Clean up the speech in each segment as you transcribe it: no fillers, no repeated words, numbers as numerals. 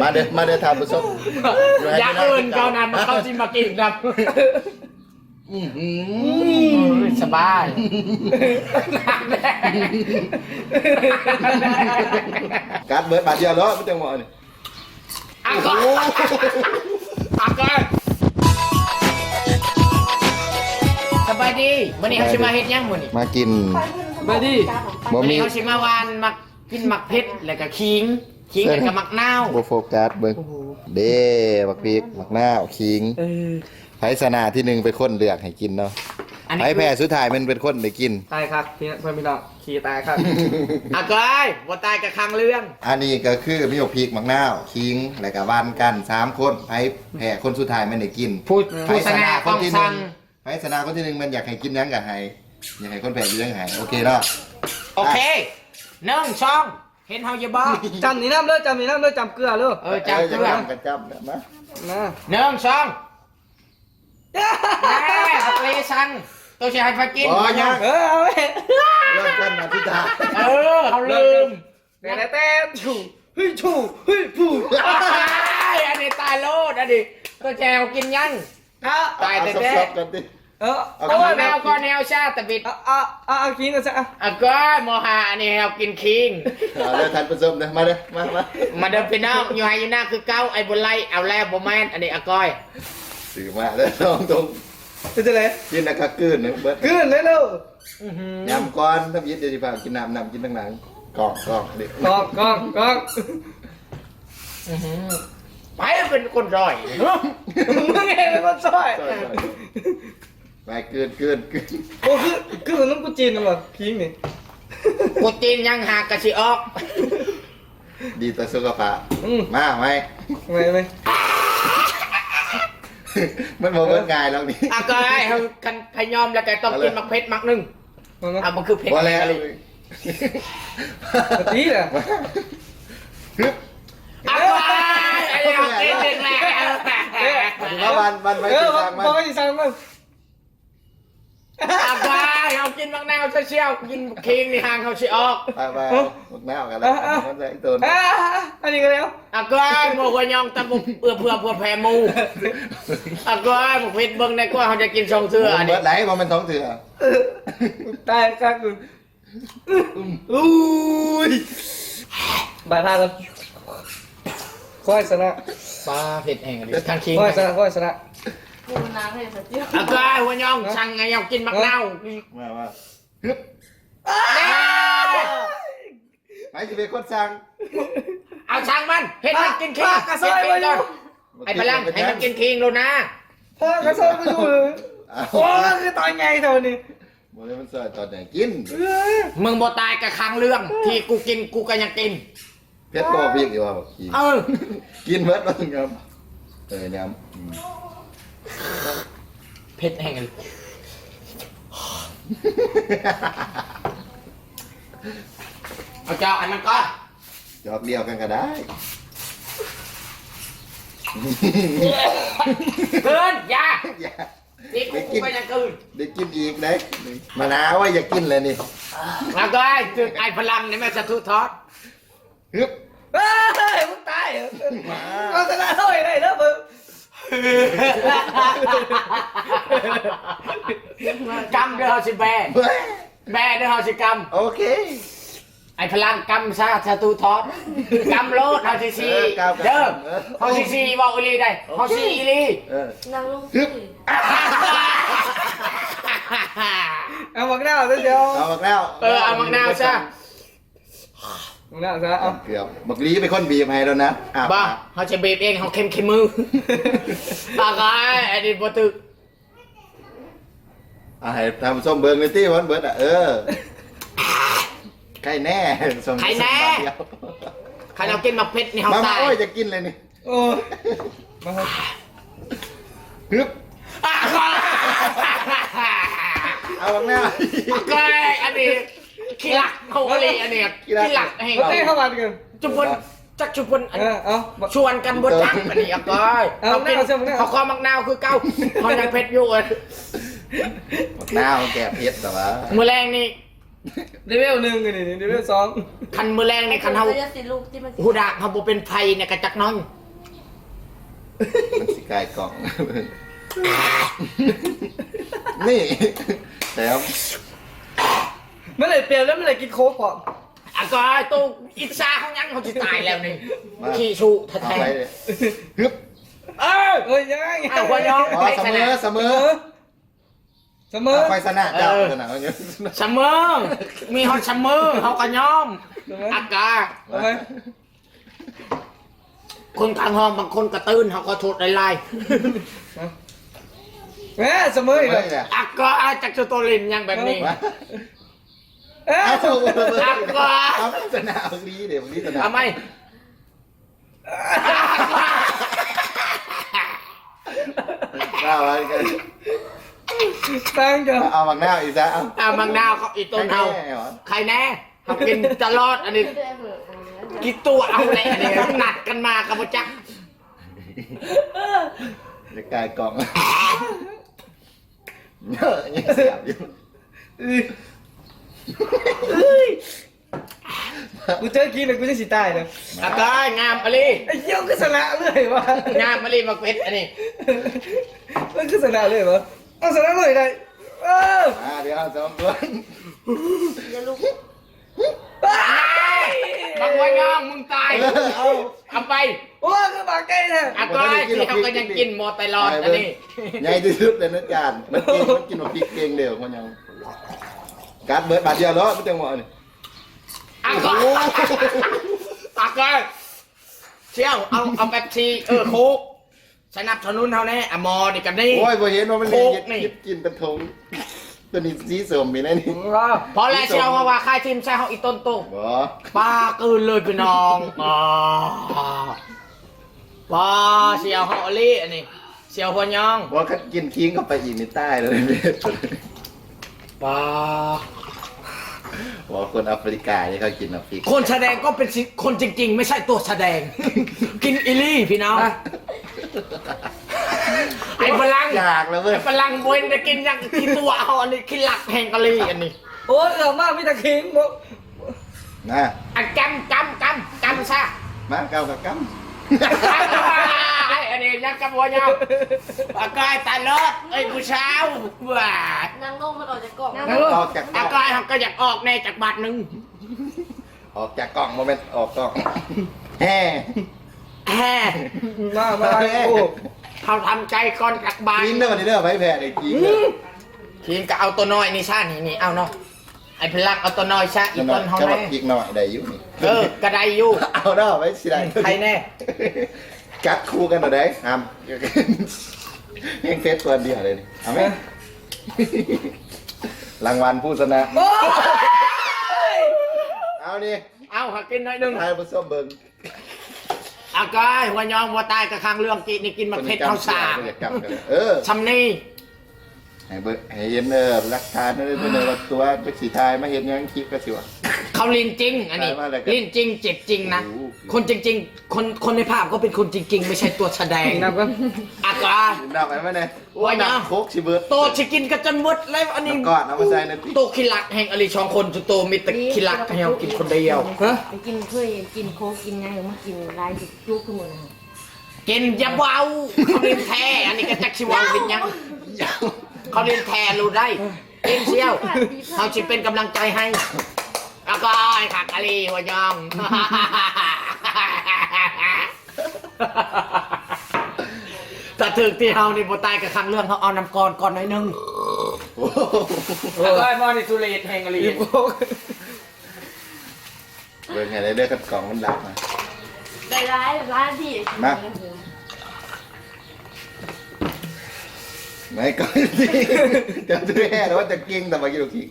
มาเด้อทานผู้ชม อย่าเอินเกานั้นมาเข้าจิมมากินครับสบายการ์ดเบิร์ดบาทเดียวแล้วไม่ต้องหมดนี่อ่ะก็สบายดีวันนี้เขาชิมาเฮ็ดยังมื้อนี้มากินสบายดี วันนี้เขาชิมาวานมากินหมักเพชรแล้วก็ขิงแล้วก็หมักนาวโบโฟกัสเบิ้งเด้บักพริกหมักนาวขิงไผสนาที่หนึ่งเป็นคนเลือกให้กินเนาะไผแพ้สุดท้ายมันเป็นคนได้กินตายครับพี่เพื่อนพี่น้องขี่ตายครับอ่ะก้อยบ่ตายกับคังเรื่องอันนี้ก็คือมีบักพริกหมักนาวขิงแล้วก็วานกัน3คนไผแพ้คนสุดท้ายมันได้กินผู้ชนะคนที่1ไผชนะคนที่1มันอยากให้กินยังก็ให้อยากให้คนแพ้อยู่ยังให้โอเคเนาะโอเค1 2เห็นเฮาอย่าบ่จำนี่น้ำเลยจำนี่น้ำเลยจำเกลือเลยจำเกลือกันจำนะ1 2แม่สเปรย์ซันตัวชายพากินเอาไว้เริ่มกันมาที่ตาเขาลืมแต่ชูเฮ้ยชูเฮ้ยผูอันนี้ตายโลดอันนี้ตัวแจวกินยังตายแต่เอาแนวก็แนวชาตะบิดเอาคิงกันซะก็โมหะอันนี้เอากินคิงเลยทันผสมนะมาเลยมาเดินไปนอกอยู่ไฮยูน่าคือเก้าไอ้บุไลเอาแล้วบ่แม่นอันนี้อก้อยสื่อมาแล้วน้องตรงจะเลยกินนะครับกืนนะเบิร์ดกืนเลยเร็วยำก้อนถ้ายิดเดี๋ยวจะพากินน้ำกินตั้งหลังกอกเด็กกอกไปเป็นคนร่อยมึงเองเป็นคนร่อยไปกืนโอ้คือน้ำกูจีนนะมั้งคิงนี่กูจีนยังหากระชิออกดีต่อสุขภาพมาไหมมันบอกว่าง่ายแล้วนี่ก็ไอ้กันพยอมแล้วแกต้องกินมักเพชรมักนึงมันคือเพชรอะไรตีแหละไอ้เอาเก่งแหละวันไปสั่งมั้งเอากินมักนาวเชี่ยวกินคิงนี่ห่างเขาชิออกไปมักนาวกันแล้วมันจะอีกตัวอันนี้ก็แล้วก็โมกยองตะบุเพื่อแพมูก็หมกเพชรเบิ้งในกว่าเขาจะกินทรงเสืออันนี้ไหนมันทองเสือตายกันอุ้ยบายพากันค่อยชนะปลาเผ็ดแห้งเลยทางคิงค่อยชนะกูน้ำให้สักเดียวก็หัวยองสั่งไงยองกินมักนาวมาไหนจะเป็นคนสั่งเอาสั่งมันเห็นมันกินคิงกระซอยมาอยู่ไอ้พลังให้มันกินคิงแล้วนะพ่อกระซอยมาอยู่โอ้คือตอนไงเท่านี้โมเลมันสวยตอนไหนกินมึงบ่ตายกับครั้งเรื่องที่กูกินกูก็ยังกินเพชรก็พี่อยู่ว่ากินเบิร์ดบ้างครับน้ำเผ็ดแห้งเลยเอาเจ้าอันนั้นก็จอกเดียวกันก็ได้เกินอย่านี่กูไปยังเกินได้กินอีกได้มานาว่าอยากกินเลยนี่แล้วก็ไอ้พลังนี่แม่จะทุทอดฮึบมึงตายเอาชนะเลยได้แล้วมึงกำเดือดสิแบเดือดสิกำโอเคไอ้พลังกำซาชาตูทอดกำโลดเฮาซีซีเด้อเฮาซีซีบอกอีลีได้เฮาซีอีลีนั่งลงสิเอามักนาวเดี๋ยวเอามักนาวเอามักนาวซะมักนาวซะเอาเกือบบักลีเป็นคนบีบให้แล้วนะบ้าเขาจะบีบเองเขาเข้มมือตากายไอ้ดิบตึกให้ทำส้มเบิร์นเลยที่วันเบิร์นใครแน่ใครแน่ใครเรากินมาเพชรนี่เขาตายโอ้ยจะกินเลยนี่โอ้มาฮึบเอาบักนาวก็อันนี้ขี้หลักเขาอะไรอันนี้ขี้หลักแห่งเข้ามากันจุพนจักจุพนชวนกันบดจักอันนี้ก็เขาคอมักนาวคือเก้าเขายังเพชรอยู่มักนาวแก่เพชรแต่ว่ามือแรงนี่ เลเวล1นี่เลเวล2 คันมือแรงในคันเฮา จะสิลูกที่มัน หูดักเฮาบ่เป็นไผเนี่ยกระจักน้อย มันสิกายกล่อง นี่แล้ว มันเลยเปลี่ยนแล้วมันเลยกินโค้กก่อน อ่ะก็ตู้อิจฉาเขายังเขาสิตายแล้วนี่ขี้ชูแท้ เอาไปเลยฮึบ ๆเออ เอ้ยยังไง อ้าวหัวยอง อ๋อ ไป เส ช ม นะ อเสมอ เสมอ ไฟสนะเจ้าสนะเอาเยอะ เสมอมีฮอดเสมอเฮาก็ยอมอากา เอาไหม คนกลางห้องบางคนก็ตื่นเฮาก็โทษหลาย แหมเสมออีก ไม่ แล้ว เนี่ย ๆอากาจักสโตลินยังแบบนี้ เอ้ย เอาถูก อักกว่า เอาสนะเอาดีเดี๋ยวนี้สนะ ทำไม เอาไว้กัน ตั้งกัน เอาบังหน้าอีกซะเอา อ่าบางดาวเขาอีต้นเฮา แน่หรอ ใครแน่เขากินตลอดอันนี้ ไม่ได้เบิกเลย กี่ตัวเอาแหละเนี่ยนัดกันมากับพ่อจัก จะกลายกล่องเยอะยังเสียบอยู่ กูเจอกินเลยกูจะสิตายเลย อากายงามอลี ไอ้เหี้ยก็ชนะเลยวะ งามอลีมาเพชรอันนี้ มันก็ชนะเลยวะเอาชนะเลยได้เออ เดี๋ยวสองตัว อย่าลูก บางวันยองมึงตายเอาไป โอ้คือบาไก่แท้ อากายที่เขาก็ยังกินหมดตลอดอันนี้ ใหญ่ที่สุดเลยนะจานมันกินแบบพริกเก่งเดียวคนยังการเบิร์ดบาทเดียวแล้วไม่ต้องหมดนี่ อากายเชี่ยวเอาแบบทีโคกสนับสนุนเท่านี้อะมอนี่กันนี่ โอ้ยพอเห็นว่ามัน โค เรีย ก น นี่ คิดกินเป็นทงตัวนี้สีสมมีแน่นี่ พอแล้วเชียวว่าค่ายทีมใช่เขาอีต้นโต บ่ ป้ากืนเลยพี่น้องป้าเชียวเขาอลี่อันนี้เชียวพอยอง ว่าคัดกินคิงเข้าไปอีกในใต้เลยเม็ด ป้า ว่าคนแอฟริกาที่เขากินแอฟริกา คนแสดงก็เป็นคนจริง ๆ ไม่ใช่ตัวแสดง กินอิลี่พี่น้องไอ้พลัง อยากแล้วเว้ย พลังเวนจะกินอย่างที่ตัวเอาอันนี้กินหลักแห่งกะลีอันนี้ โอ้เออมากมีแต่คิงบอก นะ อันกำซะ มาเก้ากับกัม อันนี้ยังกำวัวยาวอากายตาลอดไอ้ผู้เช้าว้าน างลงมันออกจากกล่อง ออกจาก อากายเขาก็อยากออกในจากบาทหนึ่ง ออกจากกล่องโมเมนต์ออกกล่องแฮ่ แฮ่ มาโอ้ เขาทำใจก่อนจากบาท กินเด้อนี่เด้อไว้แพ้เลยกินเด้อ ทีมก็เอาตัวน้อยนี่ชานี่เอาเนาะไอ้พลังเอาตัวน้อยชาอีกต้นเขา จะมา แน่ อีกหน่อยได้อยู่นี่ กระไดอยู่ เอาเด้อไว้สิได้ ใครแน่ กัดคู่กันหน่อยได้ห้ามยังเฟซตัวเดียวเลยนี่เอาไหมรางวัลผู้ชนะเอานี่ เอาหักกินหน่อยหนึง ทายผู้ชมเบิ่ง อากายหัวยองหัวตายกับข้างเรื่องกินนี่กินมะเพ็ดข้าวสาก ชำนี่ ให้เบิ่งให้เห็นหลักฐานนั่นเป็นว่าตัวเป็นสีทายมาเห็นยังคลิปก็สิวะ เขาลินจริงอันนี้ ได้มาเลยครับ ลินจริงเจ็บจริงนะ โอ้โห คนจริง ๆ คนในภาพก็เป็นคนจริง ๆ ไม่ใช่ตัวแสดง นับกัน อากาย ดับไปไหมเนี่ย ว่ายัง ดับโคกชิเบิร์ต โตชิกินกันจนหมดแล้วอันนี้ ก่อนเอามาใส่ในติ๊ก โตคิลักแห่งอลีชองคนจุโตมีแต่คิลักให้เรากินคนเดียว ฮะ ไปกินเคยกินโค้กกินไงมากินลายจุกขึ้นมาเลย กินอยาเบาเขาเรียนแท้อันนี้ก็จักชิวางเป็นยังเขาเรียนแท้รู้ได้กินเชี่ยวเขาชิเป็นกำลังใจให้แล้วก็ไอ้ขักอลีหัวยอง แต่ถึงที่เฮานี่บ่ตายกับครั้งเรื่องเขาเอาน้ำก่อนหน่อยนึง โอ้โห แล้วก็ไอ้มอนี่สุเรศแห่งอลี อีโป๊ก เบิ่งไงได้เลือกกันกล่องมันดับมา ได้ร้ายที่ ไม่ก่อนสิจะซื้อแห่แล้วว่าจะกิ้งแต่มากินลูกกิ้ง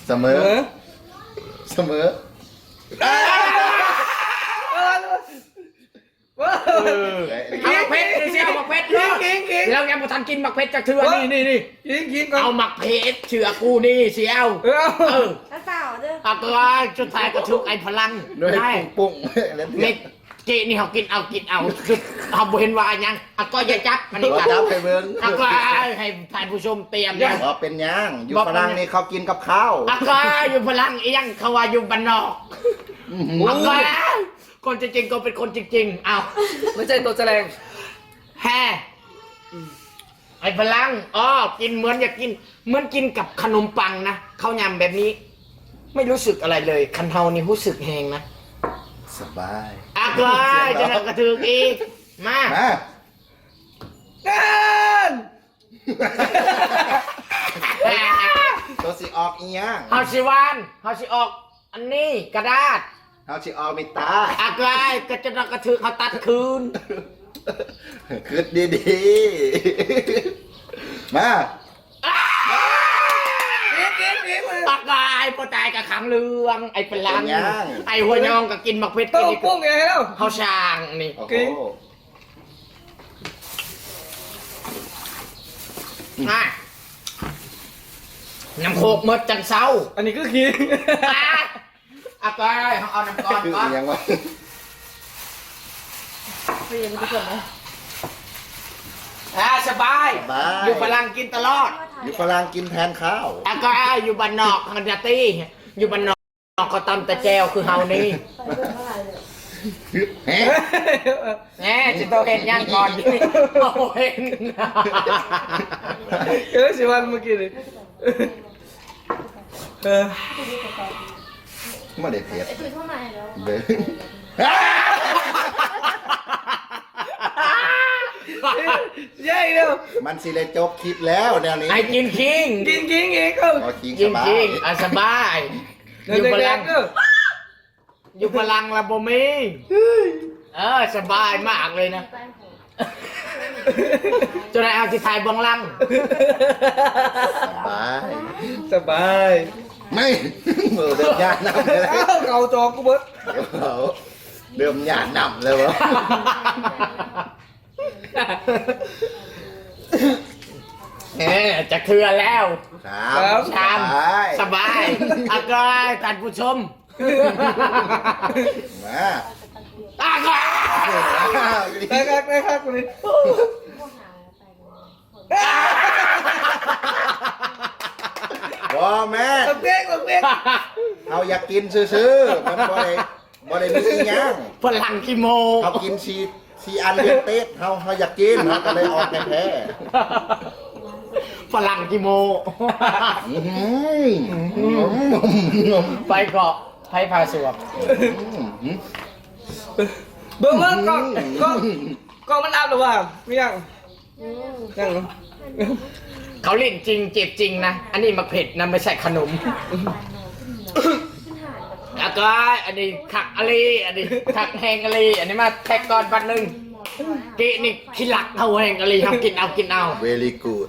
เสมอเสมอ เอามักเพชรนี่สิเอามักเพชรเนาะเรายังบ่ทันกินมักเพชรจากเถื่อนี่ กินก่อน เอามักเพชรเชื่อกูนี่เสียว เออ เออ ถ้าสาวเด้อ เอาตัวจุดท้ายก็ชุกไอ้พลัง ด้วย ได้ ปุ้งแล้ว เม็ด เจนี่เขากินเอาคือเขาบ่เห็นว่าอันยังอ่ะก็อย่าจับอันนี้ บ่ กัน จับไปเบิ่ง อ่ะก็ให้ท่านผู้ชมเตรียมนะ บ่เป็นหยังอยู่ฝรั่งนี่เขากินกับข้าว อ่ะก็อยู่พลังเอียงเขาว่าอยู่บ้านนอกอ่ะก็คนจริงๆก็เป็นคนจริงๆเอา ไม่ใช่ตัวแสดง แฮ่ไอ้พลังกินเหมือนอยากกินเหมือนกินกับขนมปังนะข้าวยำแบบนี้ ไม่รู้สึกอะไรเลยคันเทานี่รู้สึกแหงนะ สบาย อ่ะก็จะนักกระถึกอีกมา มา กัน ตัวสิออกอีหยัง เฮาสิวานเฮาสิออก อันนี้กระดาษ เฮาสิออกมีตา อ่ะก็จะนักกระถึกเขาตัดคืน คิดดีๆ มา ปากกายปตายกับขังเรืองไอ้พลังไอ้หัวยองก็กินมักเพชร ต้ กิ อง นอีก ปุ้งไงแล้ว เขาช่างนี่ โอ้โห มาน้ำโคกหมดจังเศร้า อันนี้ก็คิง อ่ะก็เอาน้ำก้อน คือ ก่อน อีหยังวะ เรียนทุกคนนะ สบาย อยู่พลังกินตลอด อยู่ฝรั่งกินแทนข้าว อ่ะก็อยู่บ้านนอกฮันดาตี้อยู่บ้านนอกก็ตำแต่แจวคือเฮานี่ เฮ้ แหมจิโตเห็นยังก่อนโอ้เห็น สิวันเมื่อกี้เลย ไม่ได้เผ็ด ไอ้ตุ้ยเท่าไหร่แล้ว เด้อ ใหญ่เร็ว มันสิเลยจบคลิปแล้วแนวนี้ ไอ้กินคิง กินคิงอีกก็ ขอคิง กิ ส น บา คิ ย งสบาย อยู่พลัง อยู่พลังละบ่มีสบายมากเลยนะจนไอ้เอาที่ไทยเบองลัง สบาย สบาย ไม่เมื่อเดิมญาตินำเลยนะ เก่าจอกูเบิด เดิมญาตินำเลยวะ จะเคลือแล้ว ชาม สบายอากายท่านผู้ชม มา อากาย ได้ครับกูนี่ บอแม่ ตะเปียก เขาอยากกินซื้อๆมันบ่ได้มีอีหยัง พลังกิโม เขากินชีอันเดียเต๊ดเขาอยากกินเขาก็เลยออกแท้ พลังกิโม ๆอื้อหือ ไปเกาะไพ่พาสวบ เบิ่งว่ากล้องมันอัพหรือว่าไม่ยังยัง เขาเล่นจริงเจ็บจริงนะ อันนี้มาเผ็ดนะไม่ใช่ขนมแล้วก็อันนี้ขักอะไรอันนี้ขักแหงอะไรอันนี้มาแท็กก่อนวันหนึ่งกีนี่ขี้หลักเท่าแหงอะไรทำกินเอา very good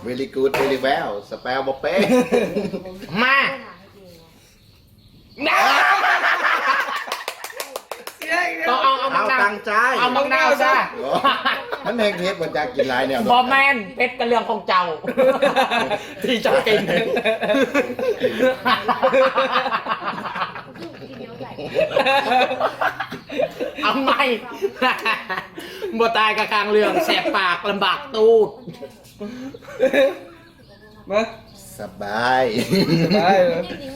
very good very well สเปลบ่เป๊ะ มาต้องเอามะ เอา นาว ตั้งใจ เอามะนาวซะ มันแหงเทปมันจะกินหลายแนว บอแมนเพชรกับเรื่องของเจ้า ที่เจ้ากินเอาไหมบ่ตายกับกลางเรื่องแสบปากลำบากตูด มา สบาย ไป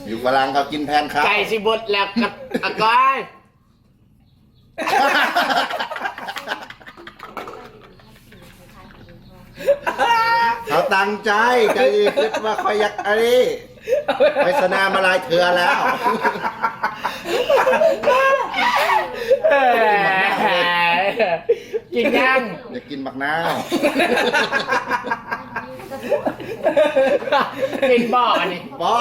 อยู่ฝรั่งเขากินแทนข้าว ไก่สิบดแล้วกับอากอย เขาตั้งใจจะคิดว่าคอยอยากอะไรไปสนามมาลายเถื่อแล้ว กินยัง อยากกินบักนาว กินบ่ออันนี้ บอ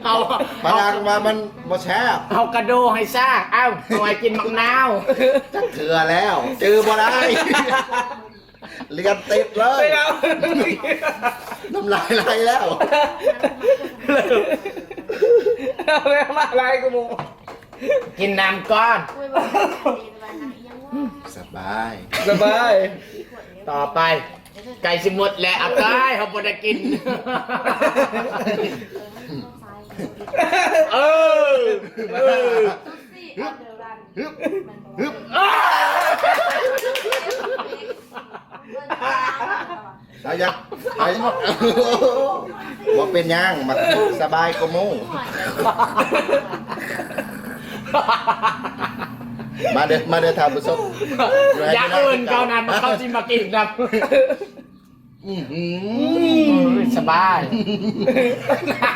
เอา ฝรั่งมามันบ่แซ่บ เอากระโดให้ซ่าเอ้าเอาไว้กินมะนาว จักเถื่อแล้วเจอบ่ได้ เรียนติดเล ไป ย เอา น้ำลายไหลแล้ว เอาไปมาอะไรกูมู กินน้ำก้อน สบาย สบาย ต่อไป ไก่สิหมดแล้วอากายเขาบ่ได้กิน เออ ฮึบฮึบเอาอย่าไปบอกเป็นหยังมาสบายกว่าหมูมาเด้อทานผู้ชม อยากเอินเกานั้นมาเข้าจิมากินครับสบายหน้า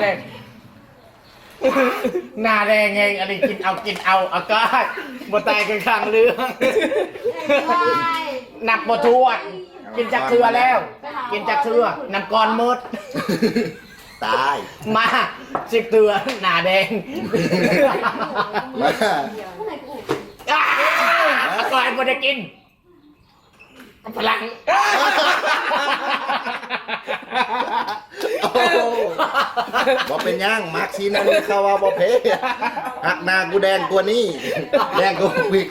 แดงหน้าแดงไงอันนี้กินเอาก็บ่ตายกันข้างเรื่องหนักบ่ทวดกินจากเทือแล้ว กินจากเทือนำก้อนมด ตาย มาสิเตือหน้าแดง มา ก่อนบ่ได้กินพลัง บอกเป็นหยังมาร์คซีนั่นเขาว่าบอกเพหักหนากูแดงกว่านี้แดงกว่าวิก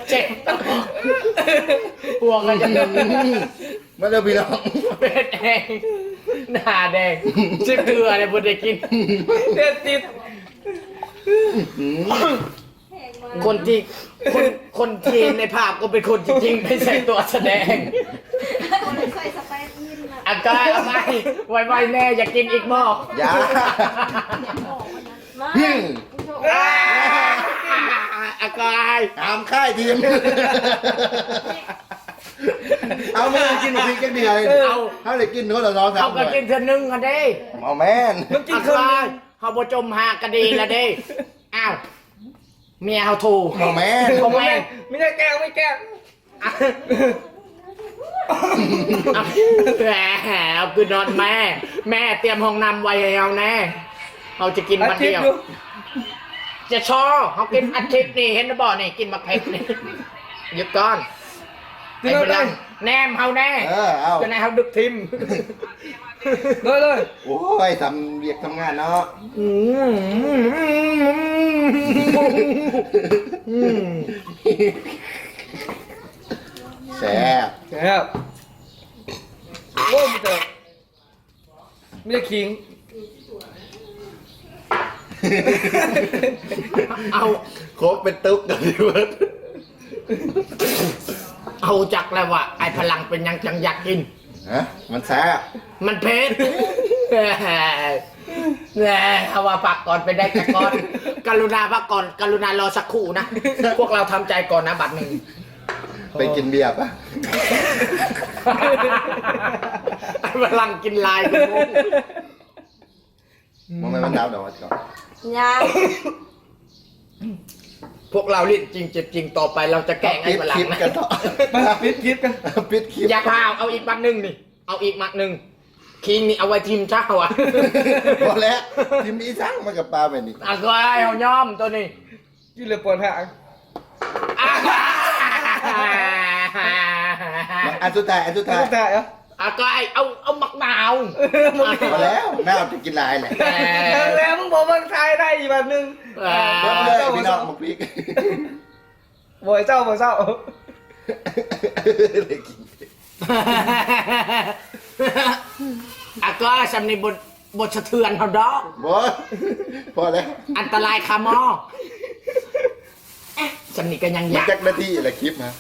เจ็บห่วงกันจะ มาเด้อพี่น้อง เป็นแดงหน้าแดงสิเตือเนี่ยบ่ได้กิน เด็ดติด คนที่ในภาพก็เป็นคนจริงๆไม่ใช่ตัวแสดงอาการอะไรไวๆแน่อยากกินอีกหม้อ อย่า อาการ ตามค่ายทีมเอาไม่ได้กินมากินกันเดียวเลยเขาเลยกินเขาเลยร้องครับ เขาก็กินเทื่อนึงกันเด้ เอาแม่น มันกิน อา คน การเขาบ่จมหากกะดีละเด้อ้าวเมียเขาถูก เอาแม่น เขาแม่ ไม่ได้แกล้งไม่แกล้ง แหมเอาคือนอนแม่เตรียมห้องน้ำไว้ให้เอาแน่เขาจะกินวันเดียวจะชอเขากินอาทิตย์นี่เห็นนะบ่นี่กินมาเผ็ดนี่หยุดก่อนไอ้พลังแนมเฮาแน่ เอา จะไหนเฮาดึกทิม เลย โอ้ยทำเรียกทำงานเนาะแซ่บ ครับโอ้มันจะไม่ได้ขิง เอา ครบเป็นตุ๊กกันดิเวิร์ด เอาจักแล้วว่าไอ้พลังเป็นยังจังอยากกิน ฮะมันแซ่บ มันเผ็ดแหมเอาว่าพักก่อนไปได้แต่ก่อนกรุณาพักก่อนกรุณารอสักครู่นะพวกเราทำใจก่อนนะบัดหนึ่ง ไปกินเบียร์ปะ ไอ้พลังกินลายกู มองไปมันดาวเดี๋ยวก่อน ยัง พวกเราเล่นจริงเจ็บจริงต่อไปเราจะแกล้งไอ้พลัง ปิด นะ คลิปกันต่อ มาปิดคลิปกัน ปิดคลิป อย่าพาวเอาอีกมัดหนึ่งนี่เอาอีกมัดหนึ่งคิงนี่เอาไว้ทีมเช้าอ่ะ พอแล้วทีมนี้สร้างมากับปลาแบบนี้ อ่ะก็เอาย่อมตัวนี้ กินเลยปวดหาง อ่ะ อันสุดท้าย ไม่ได้เหรอ อ่ะก็เอาหมักหนาว พอแล้วแม่เอาจะกินลายแหละ แล้วมึงบอกมึงทายได้อีกแบบนึง เบิ้ลเลยพี่น้องมาพริก บ่อยเจ้า เลยกิน อ่ะก็สำนีบทสะเทือนเขาดอก บอสพอแล้ว อันตรายคาหมอสำนีก็ยัง มัน ยาน จักนาทีอะไรคลิปนะ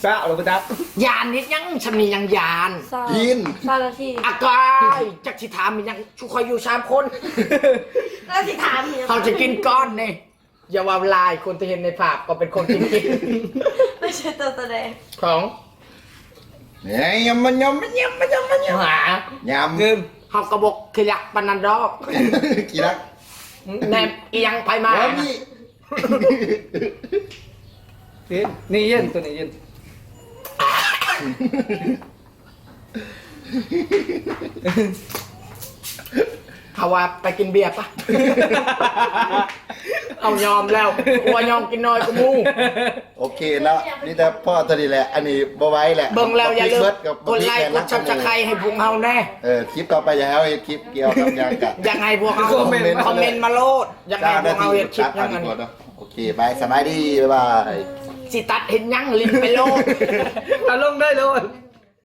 เจ้าเราไปจับ ยานนิดยังสำนียังยาน กิน ซาลาที อ่ะก็จักสิถามมันยังชุคอยอยู่3 คน แล้วสิถามเนี่ย เขาจะกินก้อนนี่อย่าว่าลายคนที่เห็นในภาพก็เป็นคนจริง ไม่ใช่ตัวแสดง ๆของ เนี่ยยำมัน หา ำ เงิน เขากระบอกขยักปานนันดอก กี่รัก แนมเอียงไปมา แล้วนี่ นี่เย็นตัวนี้เย็น เขาว่าไปกินเบียร์ปะ เอายอมแล้วว่ายอมกินน้อยกูมู โอเคแล้วนี่แต่พ่อตัวนี้แหละอันนี้บ่ไว้แหละ เบิ่งแล้วอย่าลืม กับ กดไลค์กดชับสไครให้พวกเราแน่ คลิปต่อไปอย่าให้เอาคลิปเกี่ยวกับยางกัด อยากให้พวกเราคอมเมนต์มาโลดอยากให้พวกเราเห็นคลิปยังไง โอเคบายสบายดีบ๊ายบาย สิตัดเห็นยังลิ้นไปโลด เอาลงได้เลย